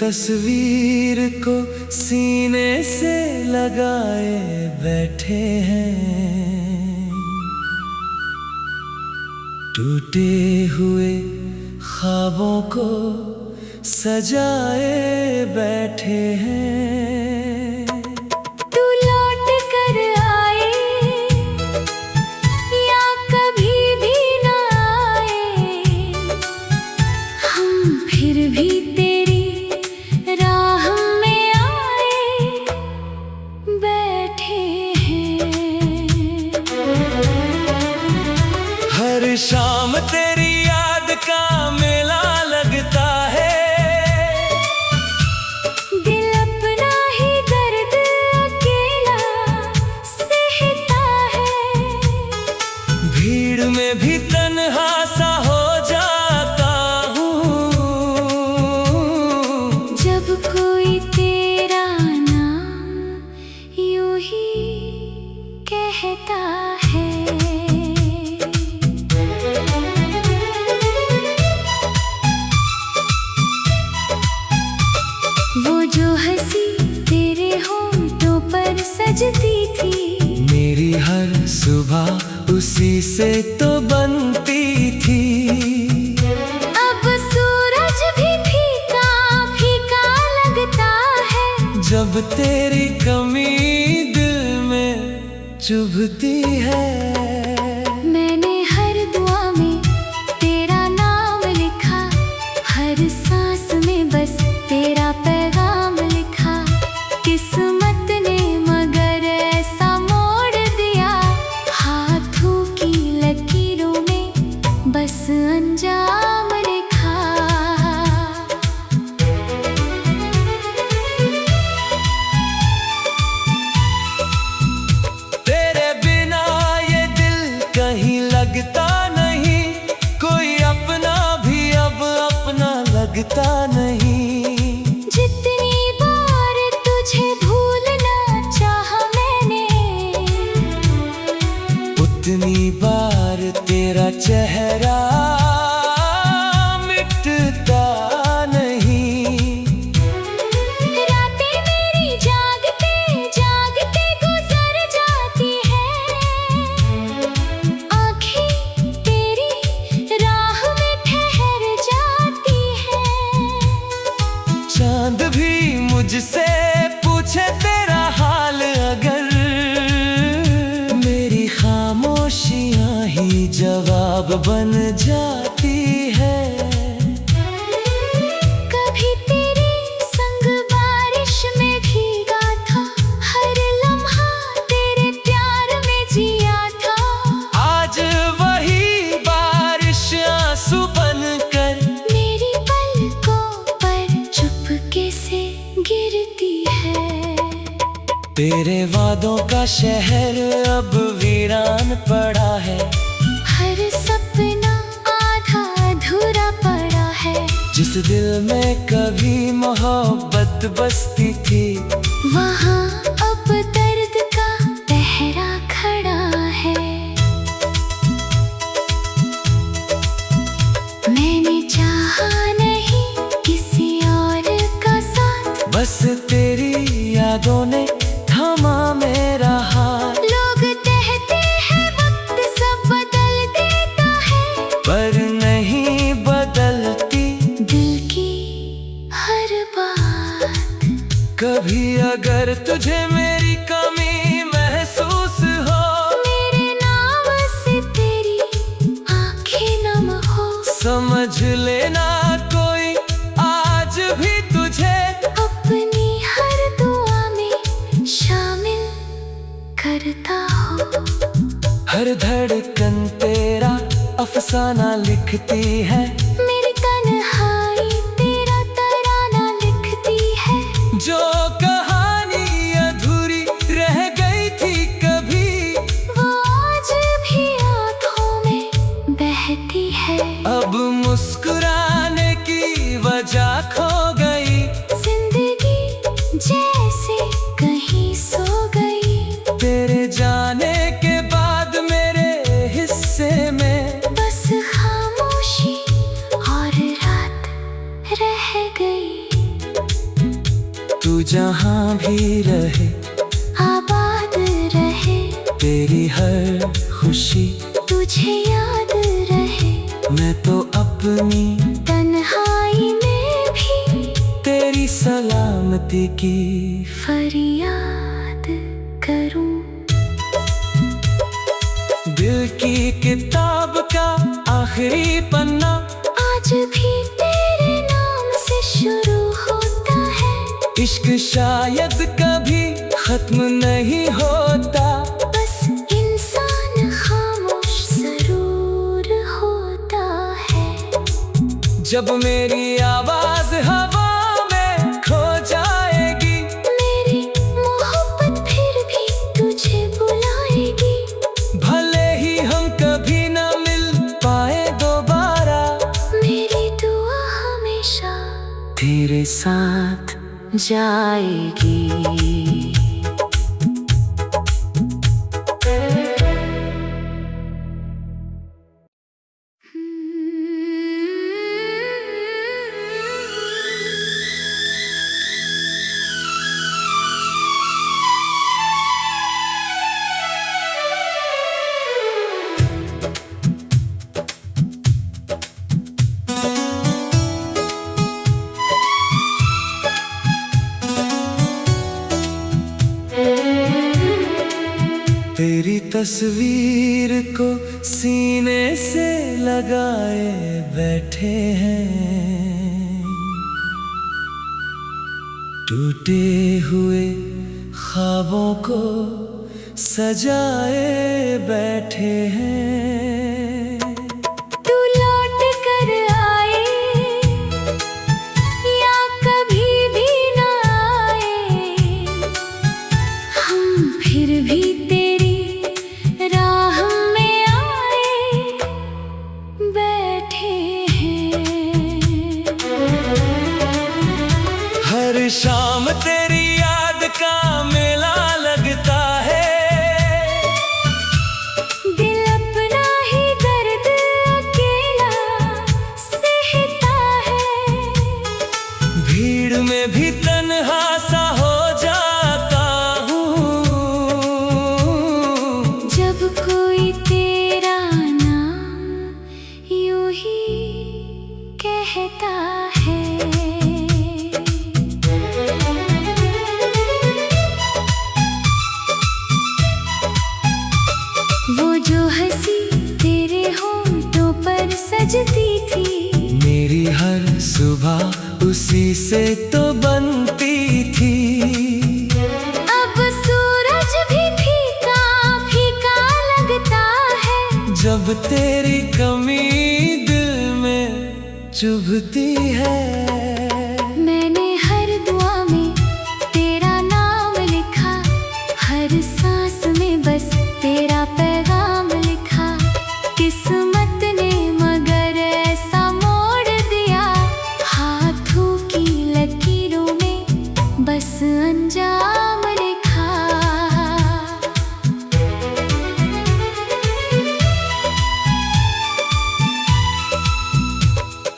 तस्वीर को सीने से लगाए बैठे हैं, टूटे हुए ख्वाबों को सजाए बैठे हैं। तू लौट कर आए या कभी भी ना आए, हम फिर भी तेरी राह में आए बैठे हैं। हर शाम तेरी याद का मेला लगता है, दिल अपना ही दर्द अकेला सहता है। भीड़ में भी तन्हा सा हो जाता हूँ, जब कोई तेरा नाम यूं ही कहता है। वो जो हंसी तेरे होंठों पर सजती थी, मेरी हर सुबह उसी से तो बनती थी। अब सूरज भी फीका फीका लगता है, जब तेरी कमी दिल में चुभती है। मैंने हर दुआ में तेरा नाम लिखा, हर सांस में बस तेरा पैगाम लिखा। किस्मत ने मगर ऐसा मोड़ दिया, हाथों की लकीरों में बस अंजाम लिखा। तेरे बिना ये दिल कहीं लगता नहीं, कोई अपना भी अब अपना लगता नहीं। जितनी बार तुझे भूलना चाहा मैंने, उतनी बार तेरा चेहरा मिटता नहीं। रातें मेरी जागते जागते गुजर जाती हैं, आँखें तेरी राह में ठहर जाती हैं। चांद भी मुझसे पूछे तेरा हाल अगर, मेरी खामोशियां ही जवाब बन जाती है। कभी तेरे संग बारिश में भीगा था, हर लम्हा तेरे प्यार में जिया था। आज वही बारिश आंसू बनकर मेरी पलकों पर चुपके से गिरती है। तेरे वादों का शहर अब वीरान पड़ा है, हर सपना आधा अधूरा पड़ा है। जिस दिल में कभी मोहब्बत बसती थी, वहाँ अब दर्द का पहरा खड़ा है। मैंने चाहा नहीं किसी और का साथ, बस तेरी यादों ने थामा मेरा हाथ। लोग कहते हैं वक्त सब बदल देता है, पर नहीं बदलती दिल की हर बात। कभी अगर तुझे मेरी कमी महसूस हो, मेरे नाम से तेरी आंखें नम हो, समझ लेना कोई आज भी तुझे अपनी हर दुआ में शामिल करता हो। हर धड़कन तेरा अफसाना लिखती है, मेरी तन्हाई तेरा तराना लिखती है। जो कहानी अधूरी रह गई थी कभी, वो आज भी आंखों में बहती है। अब मुस्कुराने की वजह खो गई, जिंदगी जैसे कहीं सो गई। तेरे जाने के बाद मेरे हिस्से में बस खामोशी और रात रह गई। ही रहे, आबाद रहे। तेरी हर खुशी तुझे याद रहे। मैं तो अपनी तन्हाई में भी तेरी सलामती की फरियाद करूं। दिल की किताब का आखिरी पन्ना आज भी तेरे नाम से शुरू होता है। इश्क शायद कभी खत्म नहीं होता, बस इंसान खामोश जरूर होता है। जब मेरी आवाज हवा में खो जाएगी, मेरी मोहब्बत फिर भी तुझे बुलाएगी। भले ही हम कभी न मिल पाए दोबारा, मेरी दुआ हमेशा तेरे साथ जाएगी। तेरी तस्वीर को सीने से लगाए बैठे हैं, टूटे हुए ख्वाबों को सजाए बैठे हैं। तू लौट कर आए या कभी भी न आए, हम फिर भी तेरी राह में आए बैठे हैं। हर शाम तेरी याद का मेला लगता है, दिल अपना ही दर्द अकेला सहता है। भीड़ में भी तन्हा सा हो जाता हूँ, जब कोई तेरा नाम यूं ही कहता है। वो जो हंसी तेरे होंठों पर सजती थी, मेरी हर सुबह उसी से तो बनती थी। अब सूरज भी फीका फीका लगता है, जब तेरी कमी दिल में चुभती है। मैंने हर दुआ में तेरा नाम लिखा, हर सांस में बस तेरा पैगाम लिखा। किस्मत ने मगर ऐसा मोड़ दिया, हाथों की लकीरों में बस अंजाम लिखा।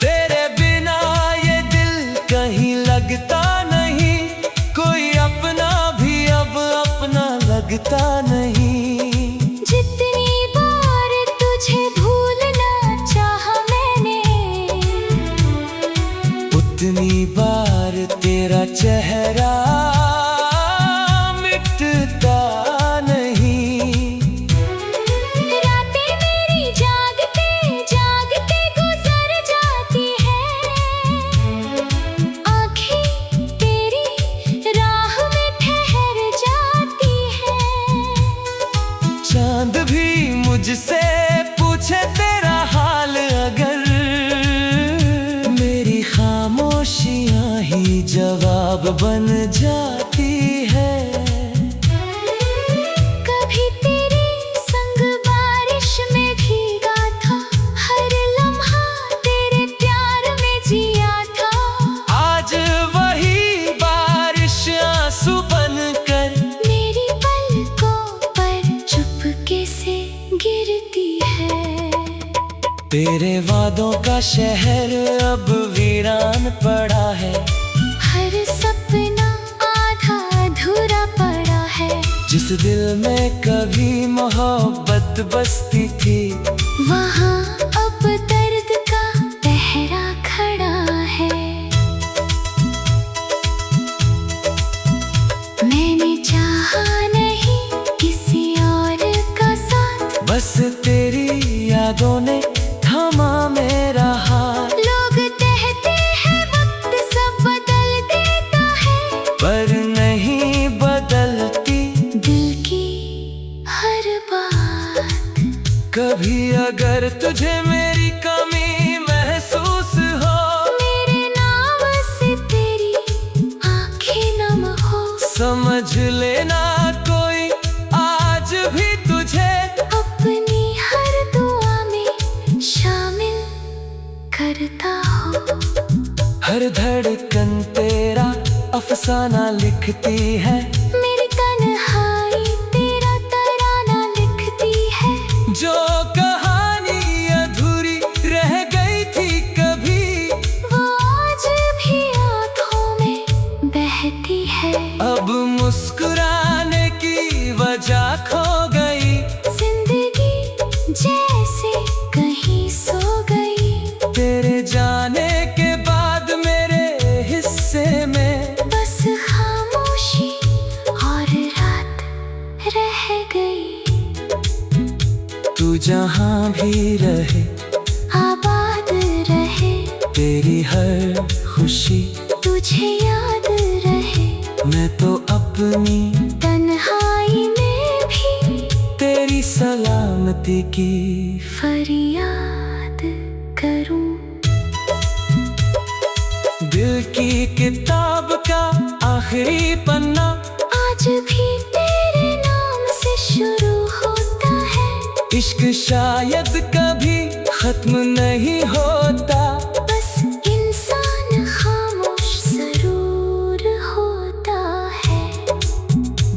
तेरे बिना ये दिल कहीं लगता नहीं, कोई अपना भी अब अपना लगता नहीं। जितनी बार तुझे भूलना चाहा मैंने, उतनी बार तेरा चेहरा मिटता नहीं। रातें मेरी जागते जागते गुजर जाती है, आँखें तेरी राह में ठहर जाती है। चांद भी मुझसे पूछे तेरा हाल अगर, मेरी खामोशियां ही जवाब बन जाती है। कभी तेरे संग बारिश में भीगा था, हर लम्हा तेरे प्यार में जिया था। आज वही बारिश आंसू बनकर मेरी पलकों पर चुपके से गिरती है। तेरे वादों का शहर अब वीरान पड़ा है। हर सपना आधा अधूरा जिस दिल में कभी मोहब्बत बसती थी, वहाँ अब दर्द का पहरा खड़ा है। मैंने चाहा नहीं किसी और का साथ, बस तेरी यादों ने थामा मेरा हाथ। लोग कहते हैं वक्त सब बदल देता है, पर नहीं बदलती दिल की हर बात। कभी अगर तुझे मेरी कमी महसूस हो, मेरे नाम से तेरी आंखें नम हो, समझ लेना कोई आज भी तुझे अपनी हर दुआ में शामिल करता हो। हर धड़कन तेरा अफसाना लिखती है, मेरी तन्हाई तेरा तराना लिखती है। जो कहानी अधूरी रह गई थी कभी, वो आज भी आंखों में बहती है। अब मुस्कुराने की वजह खो गई, जिंदगी जैसे कहीं सो गई। तेरे जाने के बाद मेरे हिस्से में बस खामोशी और रात रह गई। तू जहाँ भी रहे आबाद रहे, तेरी हर खुशी तुझे याद रहे। मैं तो अपनी तन्हाई में भी तेरी सलामती की फरियाद करूं। दिल की किताब का आखिरी पन्ना आज भी तेरे नाम से शुरू होता है। इश्क शायद कभी खत्म नहीं होता, बस इंसान खामोश जरूर होता है।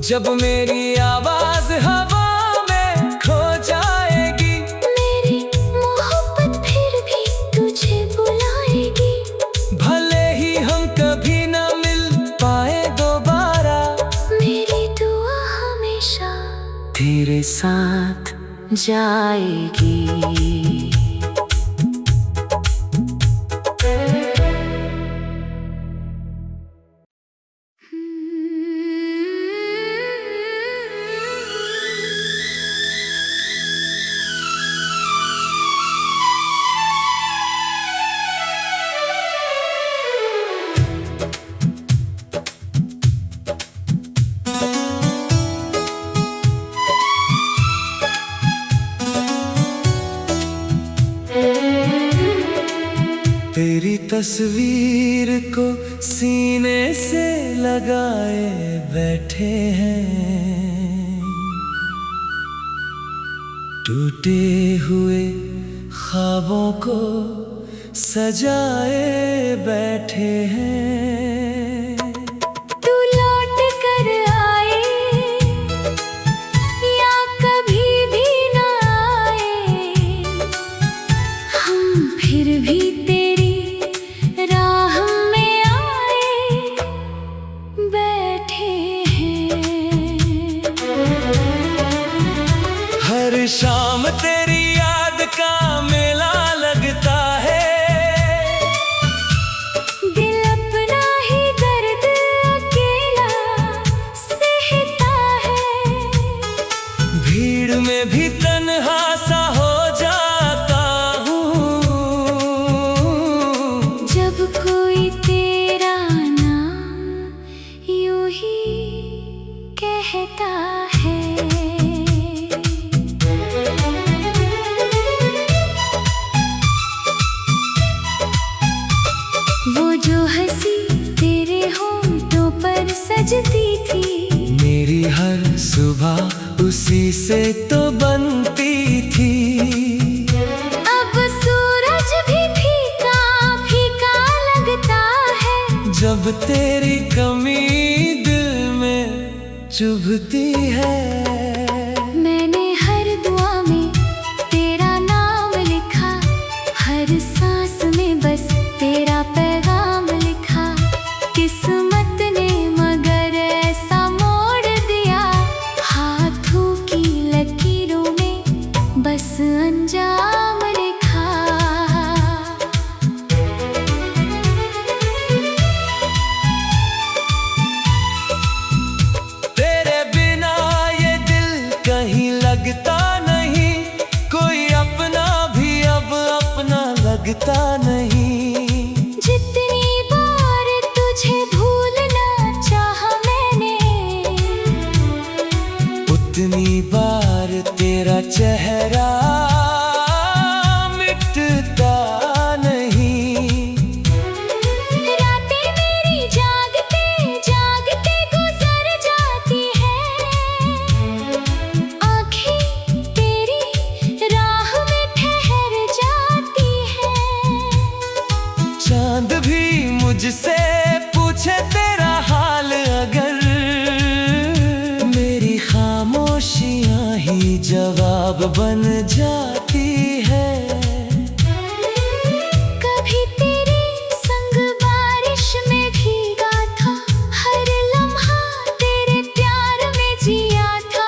जब मेरी आवाज हवा में खो जाएगी, मेरी मोहब्बत फिर भी तुझे बुलाएगी। भले ही हम कभी न मिल पाए दोबारा, मेरी दुआ हमेशा तेरे साथ जाएगी। तेरी तस्वीर को सीने से लगाए बैठे हैं, टूटे हुए ख्वाबों को सजाए बैठे हैं। तू लौट कर आए या कभी भी ना आए, हम फिर भी तेरी राह में आए बैठे हैं। हर शाम तेरी याद का मेला लगता है, दिल अपना ही दर्द अकेला सहता है। भीड़ में भी तन्हा सा हो जाता हूँ, जब कोई तेरा नाम यूं ही कहता है। वो जो हंसी तेरे होंठों पर सजती थी, मेरी हर सुबह उसी से तो बनती थी। अब सूरज भी फीका फीका लगता है, जब तेरी कमी दिल में चुभती है। मैंने हर दुआ में तेरा नाम लिखा, हर सांस में बस तेरा पैगाम लिखा। किस्मत ने मगर ऐसा मोड़ दिया, कितनी बार तेरा चेहरा मिटता नहीं। रातें मेरी जागते जागते गुजर जाती है, आँखें तेरी राह में ठहर जाती है। चांद भी मुझसे पूछे तेरा हाल अगर, मेरी खामोशियां ही जवाब बन जाती है। कभी तेरे संग बारिश में भीगा था, हर लम्हा तेरे प्यार में जिया था।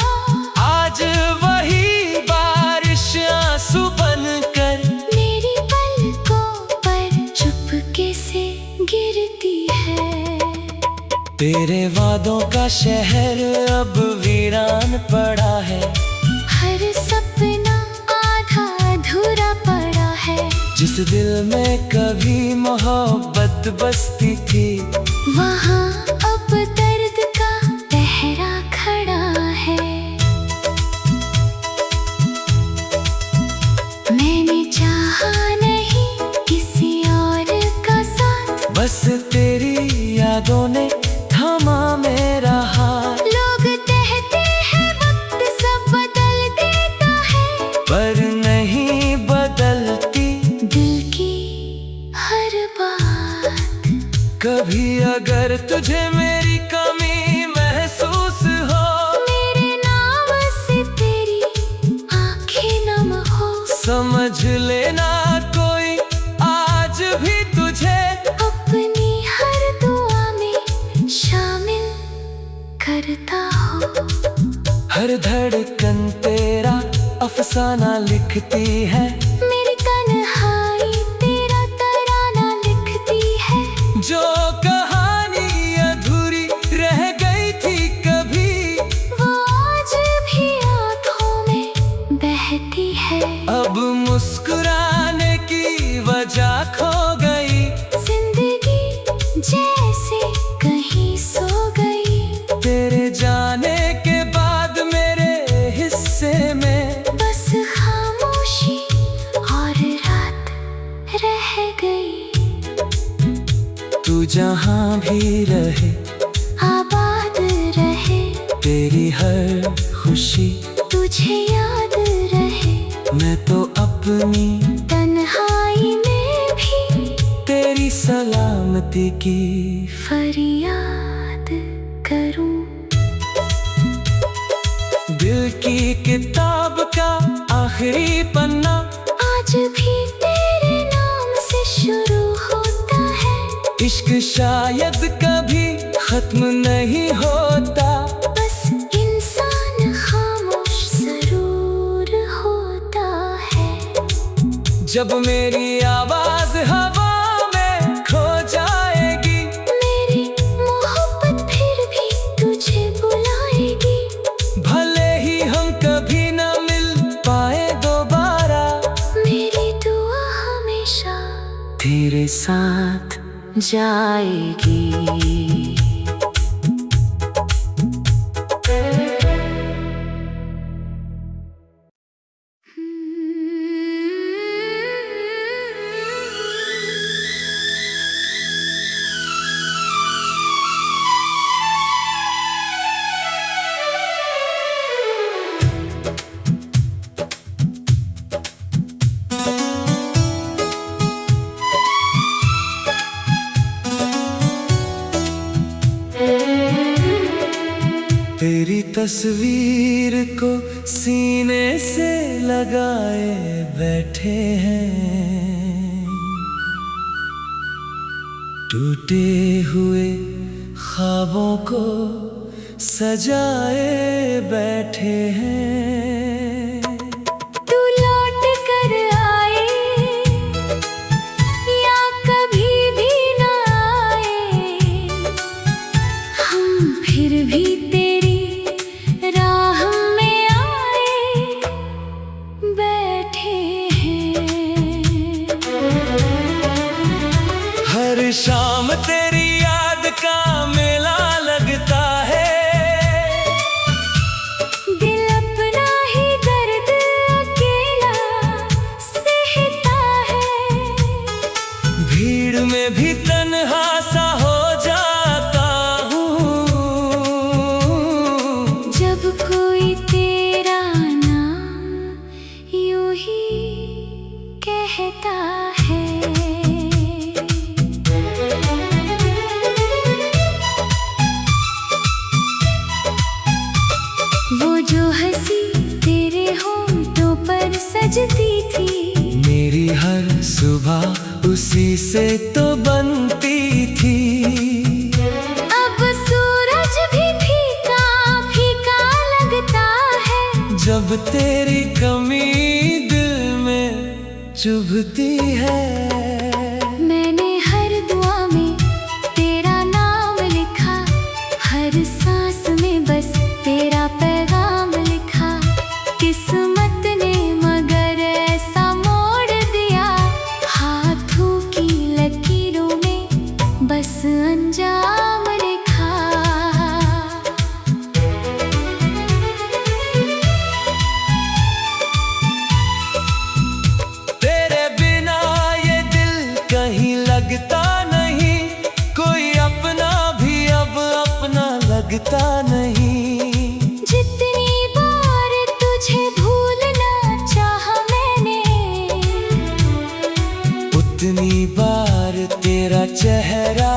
आज वही बारिश आंसू बनकर मेरी पलकों पर चुपके से गिरती है। तेरे वादों का शहर अब वीरान पड़ा है, हर सपना आधा अधूरा पड़ा है। जिस दिल में कभी मोहब्बत बसती थी, वहाँ अब दर्द का पहरा खड़ा है। मैंने चाहा नहीं किसी और का साथ, बस तेरी यादों ने थमा मेरा हाथ। लोग कहते हैं वक्त सब बदल देता है, पर नहीं बदलती दिल की हर बात। कभी अगर तुझे मेरी कमी महसूस हो, मेरे नाम से तेरी आंखें नम हो, समझ लेना कोई आज भी तुझे अपनी हर दुआ में शामिल करता हो। हर धड़कन तेरा अफसाना लिखती है, मेरी तन्हाई तेरा तराना लिखती है। जो कहानी अधूरी रह गई थी कभी, वो आज भी आंखों में बहती है। अब मुस्कुराने की वजह खो गई, जिंदगी जैसे कहीं सो गई। तेरे जाने के बाद मेरे हिस्से में बस खामोशी और रात रह गई। तू जहाँ भी रहे आबाद रहे, तेरी हर खुशी तुझे याद रहे। मैं तो अपनी तन्हाई में भी तेरी सलामती की फरियाद करूं। दिल की किताब का आखिरी पन्ना आज भी तेरे नाम से शुरू होता है। इश्क शायद कभी खत्म नहीं होता, बस इंसान खामोश जरूर होता है। जब मेरी आवाज हवा में खो जाएगी, मेरी मोहब्बत फिर भी तुझे बुलाएगी। भले ही हम कभी न मिल पाए दोबारा, मेरी दुआ हमेशा तेरे साथ जाएगी। तेरी तस्वीर को सीने से लगाए बैठे हैं, टूटे हुए ख्वाबों को सजाए बैठे हैं। तू लौट कर आए या कभी भी न आए, हम फिर भी तेरी राह में आए बैठे हैं। हर शाम तेरी याद का मेला लगता है, दिल वो जो हंसी तेरे होंठों पर सजती थी, मेरी हर सुबह उसी से तो बनती थी। अब सूरज भी फीका फीका लगता है, जब तेरी कमी दिल में चुभती है। मैंने हर दुआ में तेरा नाम लिखा, हर सांस में बस तेरा पैगाम लिखा। किस्मत ने मगर ऐसा मोड़ दिया, हाथों की लकीरों में बस अंजाम लिखा। तेरे बिना ये दिल कहीं लगता नहीं, कोई अपना भी अब अपना लगता नहीं। जितनी बार तुझे भूलना चाहा मैंने, उतनी बार तेरा चेहरा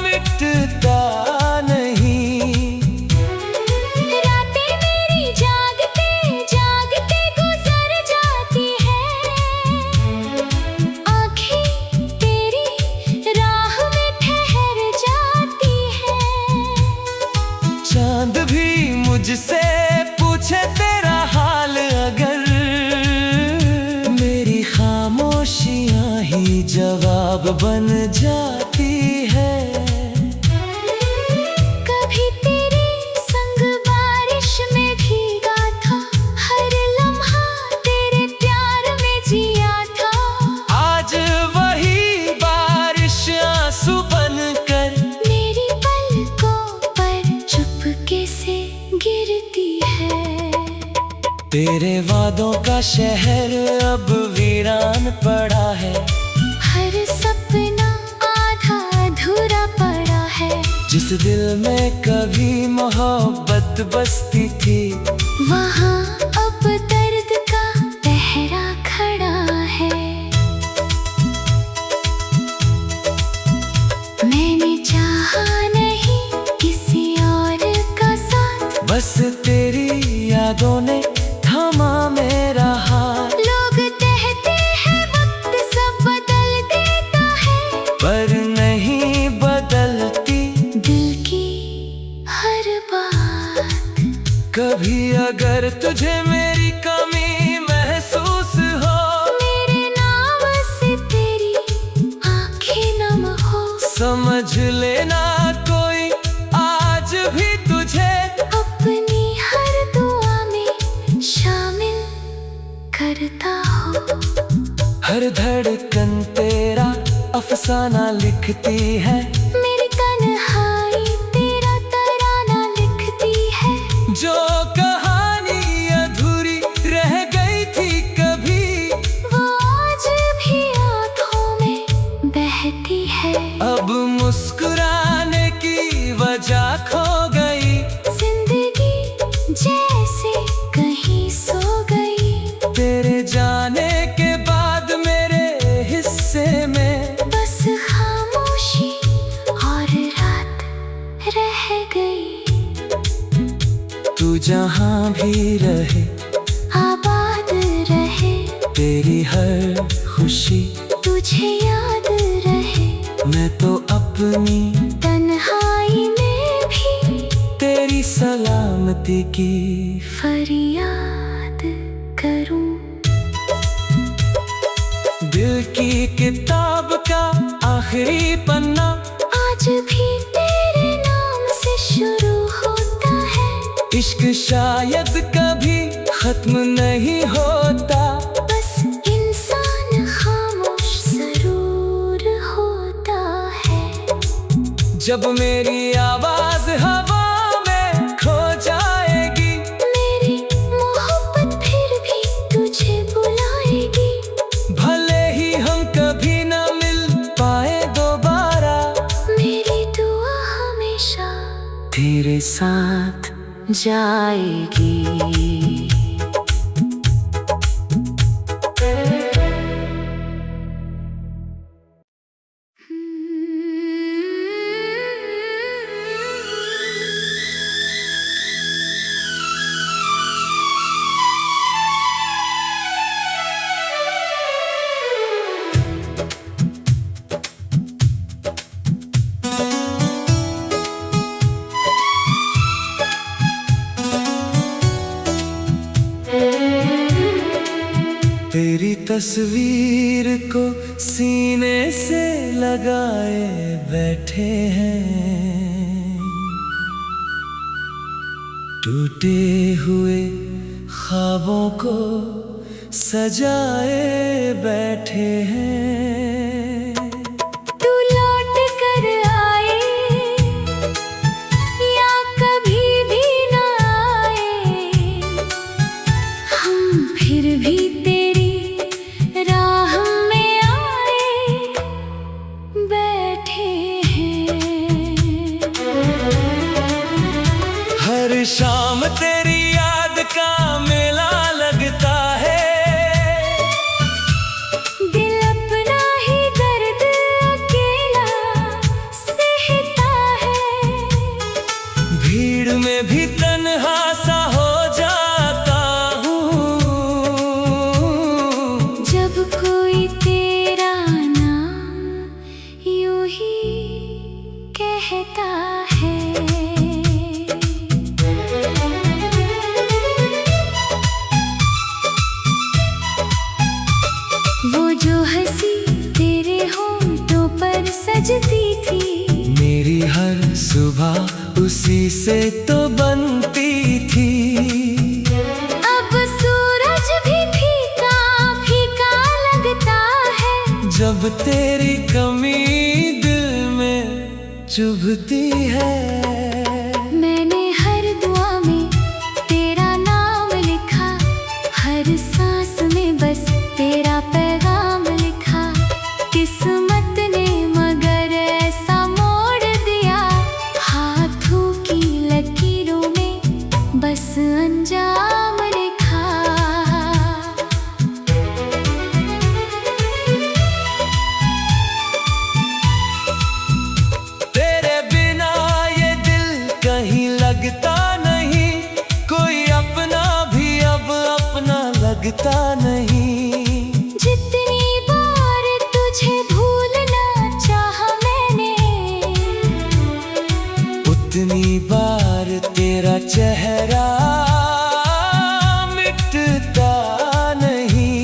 मिटता नहीं। रातें मेरी जागते जागते गुजर जाती हैं, आँखें तेरी राह में ठहर जाती हैं। चांद भी मुझसे पूछे तेरा हाल अगर, मेरी खामोशियां ही जवाब बन जाती है। कभी तेरे संग बारिश में भीगा था, हर लम्हा तेरे प्यार में जिया था। आज वही बारिश आंसू बनकर मेरी पलकों पर चुपके से गिरती है। तेरे वादों का शहर अब वीरान पड़ा है, हर सपना आधा अधूरा पड़ा है। जिस दिल में कभी मोहब्बत बसती थी, वहाँ अब दर्द का पहरा खड़ा है। मैंने चाहा नहीं किसी और का साथ, बस तेरी यादों ने थामा मेरा हाथ। लोग कहते हैं वक्त सब बदल देता है, पर नहीं बदलती दिल की हर बात। कभी अगर तुझे मेरी कमी महसूस हो, मेरे नाम से तेरी आंखें नम हो, समझ लेना कोई आज भी तुझे अपनी हर दुआ में शामिल करता हो। हर धड़कन तेरा अफसाना लिखती है, मेरी तन्हाई तेरा तराना लिखती है। जो कहानी अधूरी रह गई थी कभी, वो आज भी आँखों में बहती है। अब मुस्कुराने की वजह खो गई, जिंदगी जैसे कहीं सो गई। तेरे जाने के बाद मेरे हिस्से में बस खामोशी और रात रह गई। तू जहाँ भी रहे आबाद रहे, तेरी हर खुशी तुझे याद रहे। मैं तो अपनी तन्हाई में भी तेरी सलामती की फरियाद करूं। दिल की किताब का आखिरी पन्ना आज भी तेरे नाम से शुरू होता है। इश्क शायद कभी खत्म नहीं होता, बस इंसान खामोश जरूर होता है। जब मेरी आवाज हवा में खो जाएगी, मेरी मोहब्बत फिर भी तुझे बुलाएगी। भले ही हम कभी न मिल पाए दोबारा, मेरी दुआ हमेशा तेरे साथ जाएगी। तस्वीर को सीने से लगाए बैठे हैं, टूटे हुए ख्वाबों को सजाए बैठे हैं। तू लौट कर आए या कभी भी न आए, हम फिर भी तेरी राह में आए बैठे हैं। हर शाम तेरी याद का मेला लगता है, भीड़ में भी तन्हा सा हो जाता हूँ जब कोई तेरा नाम यूं ही कहता है। वो जो हंसी तेरे होंठों पर सजती थी, मेरी हर सुबह उसी से तो बनती थी। अब सूरज भी फीका फीका लगता है, जब तेरी कमी दिल में चुभती है। मैंने हर दुआ में तेरा नाम लिखा, हर सांस में बस तेरा पैगाम लिखा। किस्मत ने मगर ऐसा मोड़ दिया, हाथों की लकीरों में बस अंजाम लिखा। तेरे बिना ये दिल कहीं लगता नहीं, कोई अपना भी अब अपना लगता नहीं। जितनी बार तुझे भूलना चाहा मैंने, उतनी बार तेरा चेहरा मिटता नहीं।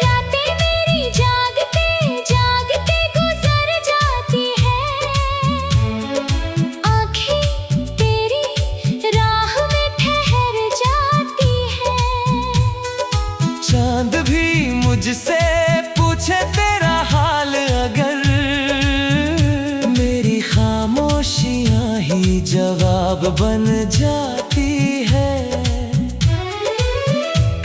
रातें मेरी जागते जागते गुजर जाती हैं, आँखें तेरी राह में ठहर जाती हैं। चांद भी मुझसे पूछे तेरा हाल अगर, मेरी खामोशियां ही जवाब बन जाती है।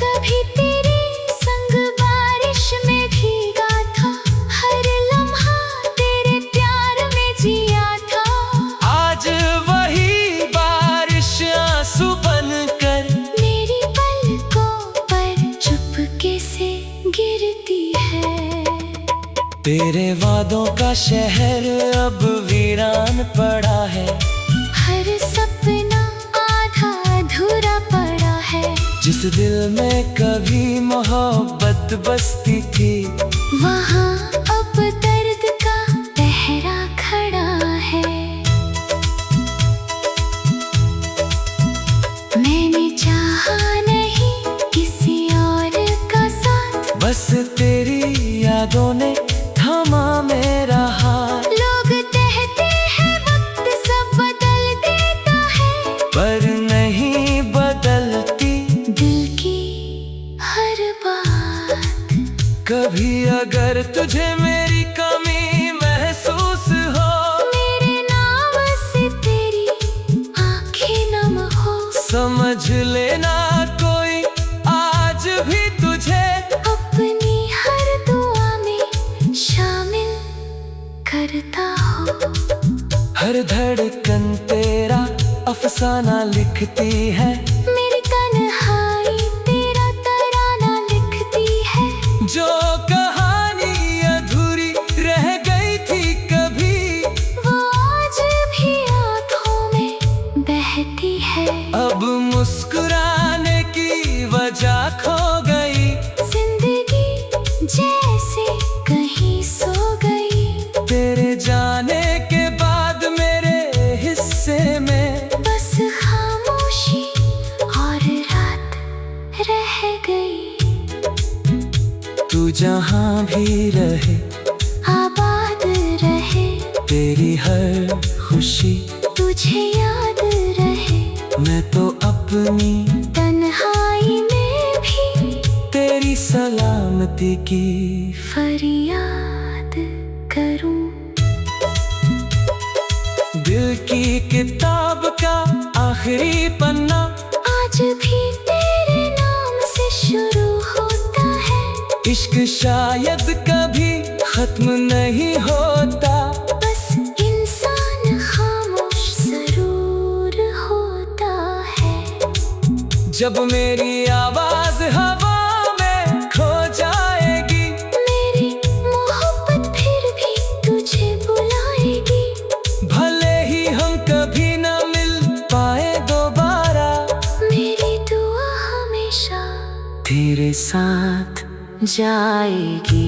कभी तेरे संग बारिश में भीगा था, हर लम्हा तेरे प्यार में जिया था। आज वही बारिश आंसू बनकर मेरी पलकों पर चुपके से गिरती है। तेरे वादों का शहर अब वीरान पड़ा है, हर सपना आधा अधूरा पड़ा है। जिस दिल में कभी मोहब्बत बसती थी, वहाँ अब दर्द का पहरा खड़ा है। मैंने चाहा नहीं किसी और का साथ, बस तेरी यादों ने थामा मेरा हाथ। लोग कहते हैं वक्त सब बदल देता है, पर नहीं बदलती दिल की हर बात। कभी अगर तुझे मेरी कमी महसूस हो, मेरे नाम से तेरी आंखें नम हो, समझ लेना कोई आज भी तुझे अपनी हर दुआ में शामिल करता हो। हर धड़कन तेरा अफसाना लिखती है, मेरी तन्हाई तेरा तराना लिखती है। जो कहानी अधूरी रह गई थी कभी, वो आज भी आँखों में बहती है। अब मुस्कुराने की वजह खो गई, जिंदगी जैसे कहीं सो गई। तेरे जाने के बाद मेरे हिस्से में बस खामोशी और रात रह गई। जहाँ भी रहे आबाद रहे, तेरी हर खुशी तुझे याद रहे। मैं तो अपनी तन्हाई में भी तेरी सलामती की फरियाद करूं। दिल की किताब का आखिरी पन्ना आज भी तेरे नाम से शुरू होता है। इश्क शायद कभी खत्म नहीं होता, बस इंसान खामोश जरूर होता है। जब मेरी आवाज हवा में खो जाएगी, मेरी मोहब्बत फिर भी तुझे बुलाएगी। भले ही हम कभी न मिल पाए दोबारा, मेरी दुआ हमेशा तेरे साथ जाएगी।